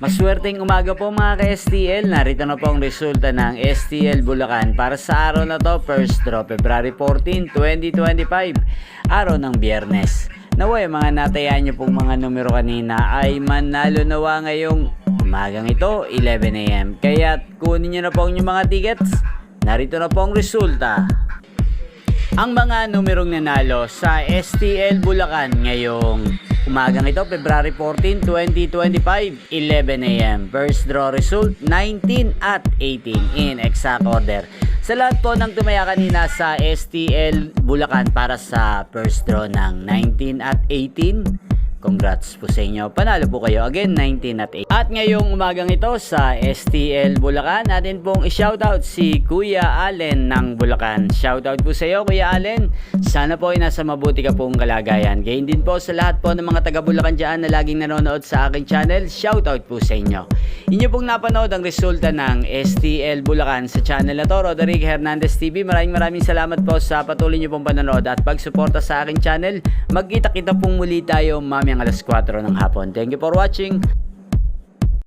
Maswerteng umaga po mga ka-STL. Narito na po ang resulta ng STL Bulacan para sa araw na to, first draw, February 14, 2025, araw ng Biyernes. Naway mga natayaan nyo pong mga numero kanina ay manalo nawa ngayong umagang ito, 11 AM. Kaya kunin nyo na po ang inyong mga tickets. Narito na po ang resulta. Ang mga numerong nanalo sa STL Bulacan ngayong umagang ito, February 14, 2025, 11 AM. First draw result, 19 at 18 in exact order. Sa lahat po ng tumaya kanina sa STL Bulacan para sa first draw ng 19 at 18, congrats po sa inyo. Panalo po kayo. Again, 19 at 8. At ngayong umagang ito sa STL Bulacan, natin pong i-shoutout si Kuya Allen ng Bulacan. Shoutout po sa iyo, Kuya Allen. Sana po ay nasa mabuti ka pong kalagayan. Gayun din po sa lahat po ng mga taga Bulacan dyan na laging nanonood sa aking channel. Shoutout po sa inyo. Inyo pong napanood ang resulta ng STL Bulacan sa channel na to, Roderick Hernandez TV. Maraming salamat po sa patuloy niyo pong panonood at pagsuporta sa aking channel. Magkita-kita pong muli tayo mamaya alas 4 ng hapon. Thank you for watching.